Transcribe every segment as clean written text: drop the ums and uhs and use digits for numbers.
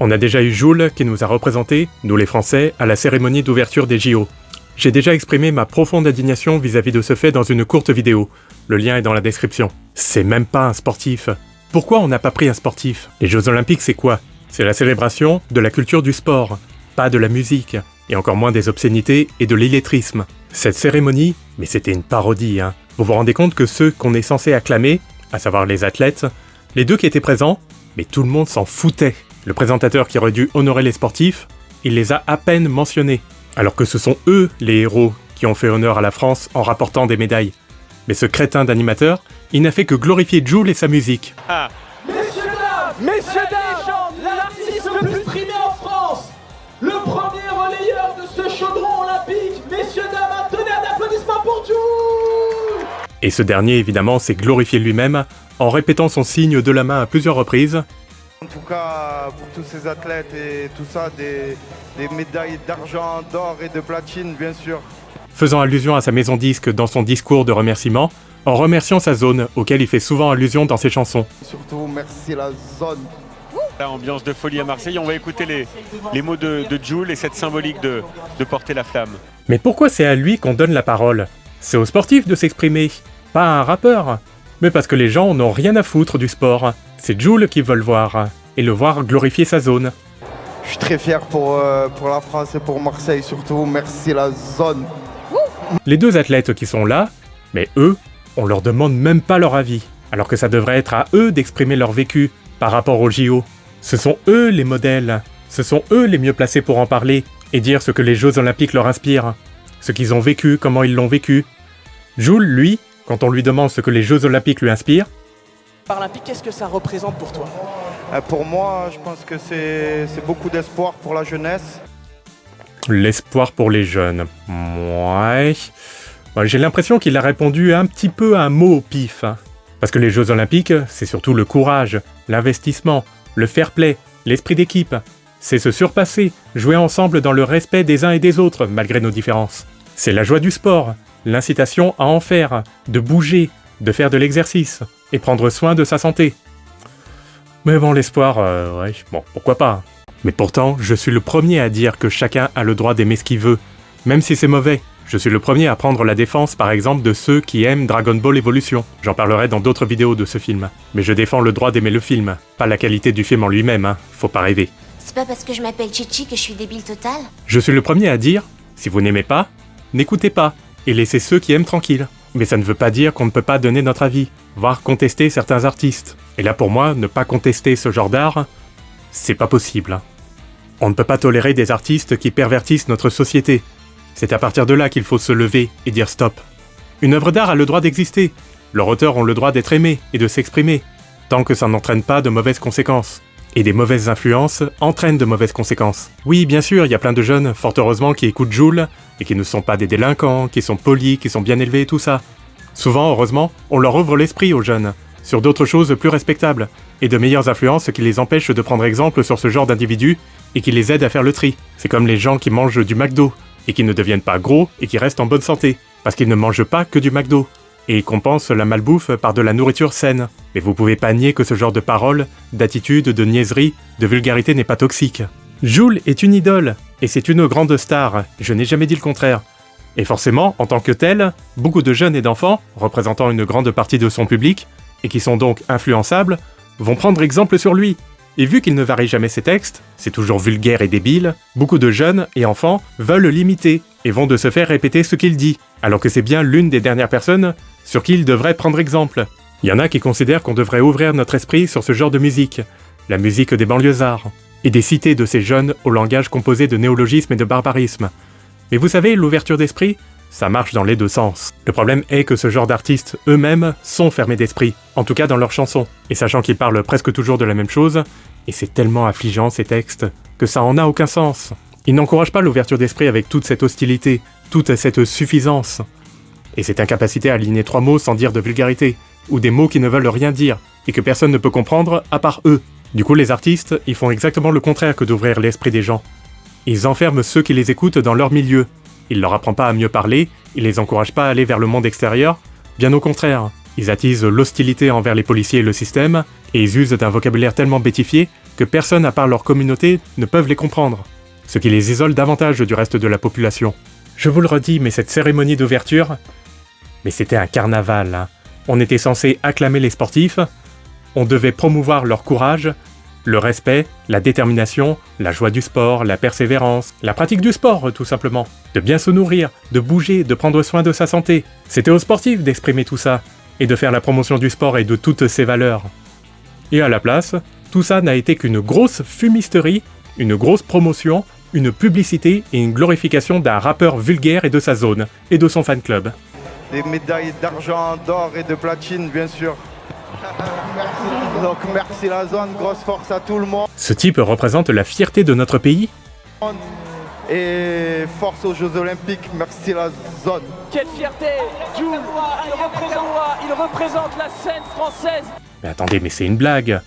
On a déjà eu Jules qui nous a représentés, nous les Français, à la cérémonie d'ouverture des JO. J'ai déjà exprimé ma profonde indignation vis-à-vis de ce fait dans une courte vidéo. Le lien est dans la description. C'est même pas un sportif. Pourquoi on n'a pas pris un sportif? Les Jeux Olympiques, c'est quoi? C'est la célébration de la culture du sport, pas de la musique, et encore moins des obscénités et de l'illettrisme. Cette cérémonie, mais c'était une parodie, hein. Vous vous rendez compte que ceux qu'on est censé acclamer, à savoir les athlètes, les deux qui étaient présents, mais tout le monde s'en foutait. Le présentateur qui aurait dû honorer les sportifs, il les a à peine mentionnés. Alors que ce sont eux, les héros, qui ont fait honneur à la France en rapportant des médailles. Mais ce crétin d'animateur, il n'a fait que glorifier Jules et sa musique. Ah. Messieurs dames, l'artiste le plus primé en France, le premier relayeur de ce chaudron olympique, messieurs dames, un tonnerre d'applaudissements pour Jules. Et ce dernier, évidemment, s'est glorifié lui-même en répétant son signe de la main à plusieurs reprises. En tout cas, pour tous ces athlètes et tout ça, des médailles d'argent, d'or et de platine, bien sûr. Faisant allusion à sa maison disque dans son discours de remerciement, en remerciant sa zone, auquel il fait souvent allusion dans ses chansons. Surtout, merci la zone. La ambiance de folie à Marseille, on va écouter les mots de Jules et cette symbolique de porter la flamme. Mais pourquoi c'est à lui qu'on donne la parole? C'est aux sportifs de s'exprimer, pas à un rappeur. Mais parce que les gens n'ont rien à foutre du sport. C'est Jules qu'ils veulent voir, et le voir glorifier sa zone. Je suis très fier pour la France et pour Marseille surtout, merci la zone. Les deux athlètes qui sont là, mais eux, on leur demande même pas leur avis, alors que ça devrait être à eux d'exprimer leur vécu par rapport aux JO. Ce sont eux les modèles, ce sont eux les mieux placés pour en parler et dire ce que les Jeux Olympiques leur inspirent, ce qu'ils ont vécu, comment ils l'ont vécu. Jules, lui, quand on lui demande ce que les Jeux Olympiques lui inspirent, Paralympique, qu'est-ce que ça représente pour toi? Pour moi, je pense que c'est beaucoup d'espoir pour la jeunesse. l'espoir pour les jeunes. Ouais. J'ai l'impression qu'il a répondu un petit peu à un mot au pif. Parce que les Jeux Olympiques, c'est surtout le courage, l'investissement, le fair play, l'esprit d'équipe. C'est se surpasser, jouer ensemble dans le respect des uns et des autres, malgré nos différences. C'est la joie du sport, l'incitation à en faire, de bouger, de faire de l'exercice, et prendre soin de sa santé. Mais bon, l'espoir, ouais, bon, pourquoi pas. Mais pourtant, je suis le premier à dire que chacun a le droit d'aimer ce qu'il veut, même si c'est mauvais. Je suis le premier à prendre la défense, par exemple, de ceux qui aiment Dragon Ball Evolution. J'en parlerai dans d'autres vidéos de ce film. Mais je défends le droit d'aimer le film, pas la qualité du film en lui-même, hein. Faut pas rêver. C'est pas parce que je m'appelle Chichi que je suis débile total? Je suis le premier à dire, si vous n'aimez pas, n'écoutez pas, et laissez ceux qui aiment tranquilles. Mais ça ne veut pas dire qu'on ne peut pas donner notre avis, voire contester certains artistes. Et là pour moi, ne pas contester ce genre d'art, c'est pas possible. On ne peut pas tolérer des artistes qui pervertissent notre société. C'est à partir de là qu'il faut se lever et dire stop. Une œuvre d'art a le droit d'exister. Leurs auteurs ont le droit d'être aimés et de s'exprimer, tant que ça n'entraîne pas de mauvaises conséquences. Et des mauvaises influences entraînent de mauvaises conséquences. Oui, bien sûr, il y a plein de jeunes, fort heureusement, qui écoutent Jules, et qui ne sont pas des délinquants, qui sont polis, qui sont bien élevés et tout ça. Souvent, heureusement, on leur ouvre l'esprit aux jeunes, sur d'autres choses plus respectables, et de meilleures influences qui les empêchent de prendre exemple sur ce genre d'individus, et qui les aident à faire le tri. C'est comme les gens qui mangent du McDo, et qui ne deviennent pas gros, et qui restent en bonne santé, parce qu'ils ne mangent pas que du McDo. Et ils compensent la malbouffe par de la nourriture saine. Mais vous pouvez pas nier que ce genre de paroles, d'attitude, de niaiserie, de vulgarité n'est pas toxique. Jules est une idole, et c'est une grande star, je n'ai jamais dit le contraire. Et forcément, en tant que tel, beaucoup de jeunes et d'enfants, représentant une grande partie de son public, et qui sont donc influençables, vont prendre exemple sur lui. Et vu qu'il ne varie jamais ses textes, c'est toujours vulgaire et débile, beaucoup de jeunes et enfants veulent l'imiter, et vont de se faire répéter ce qu'il dit, alors que c'est bien l'une des dernières personnes sur qui il devrait prendre exemple. Il y en a qui considèrent qu'on devrait ouvrir notre esprit sur ce genre de musique, la musique des banlieusards, et des cités de ces jeunes au langage composé de néologismes et de barbarisme. Mais vous savez, l'ouverture d'esprit, ça marche dans les deux sens. Le problème est que ce genre d'artistes eux-mêmes sont fermés d'esprit, en tout cas dans leurs chansons, et sachant qu'ils parlent presque toujours de la même chose, et c'est tellement affligeant ces textes, que ça en a aucun sens. Ils n'encouragent pas l'ouverture d'esprit avec toute cette hostilité, toute cette suffisance, et cette incapacité à aligner trois mots sans dire de vulgarité, ou des mots qui ne veulent rien dire, et que personne ne peut comprendre à part eux. Du coup, les artistes, ils font exactement le contraire que d'ouvrir l'esprit des gens. Ils enferment ceux qui les écoutent dans leur milieu. Ils leur apprennent pas à mieux parler, ils les encouragent pas à aller vers le monde extérieur, bien au contraire. Ils attisent l'hostilité envers les policiers et le système, et ils usent d'un vocabulaire tellement bêtifié que que personne à part leur communauté ne peuvent les comprendre, ce qui les isole davantage du reste de la population. Je vous le redis, mais cette cérémonie d'ouverture, mais c'était un carnaval, hein. On était censé acclamer les sportifs, on devait promouvoir leur courage, le respect, la détermination, la joie du sport, la persévérance, la pratique du sport tout simplement, de bien se nourrir, de bouger, de prendre soin de sa santé. C'était aux sportifs d'exprimer tout ça, et de faire la promotion du sport et de toutes ses valeurs. Et à la place, tout ça n'a été qu'une grosse fumisterie, une grosse promotion, une publicité et une glorification d'un rappeur vulgaire et de sa zone, et de son fan club. Des médailles d'argent, d'or et de platine, bien sûr. Donc merci la zone, grosse force à tout le monde. Ce type représente la fierté de notre pays. Et force aux Jeux Olympiques, merci la zone. Quelle fierté! Jules, il représente la scène française. Mais attendez, mais c'est une blague.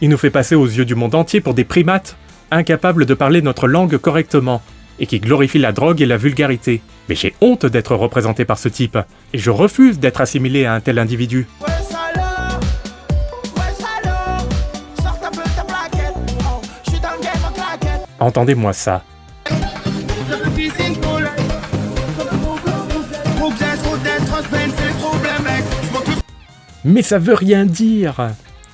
Il nous fait passer aux yeux du monde entier pour des primates, incapables de parler notre langue correctement, et qui glorifient la drogue et la vulgarité. Mais j'ai honte d'être représenté par ce type, et je refuse d'être assimilé à un tel individu. Entendez-moi ça. Mais ça veut rien dire.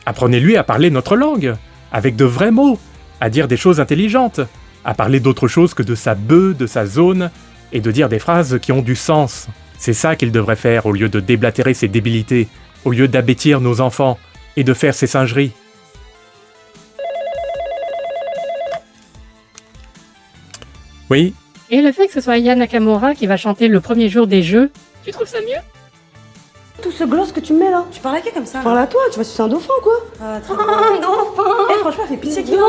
Apprenez-lui à parler notre langue, avec de vrais mots, à dire des choses intelligentes, à parler d'autre chose que de sa bœuf, de sa zone, et de dire des phrases qui ont du sens. C'est ça qu'il devrait faire au lieu de déblatérer ses débilités, au lieu d'abêtir nos enfants, et de faire ses singeries. Oui. Et le fait que ce soit Aya Nakamura qui va chanter le premier jour des Jeux, tu trouves ça mieux? Tout ce gloss que tu me mets là. Tu parles à qui comme ça? Parle à toi, tu vas sucer un dauphin quoi. Un dauphin. Eh franchement, fait pitié qui va là.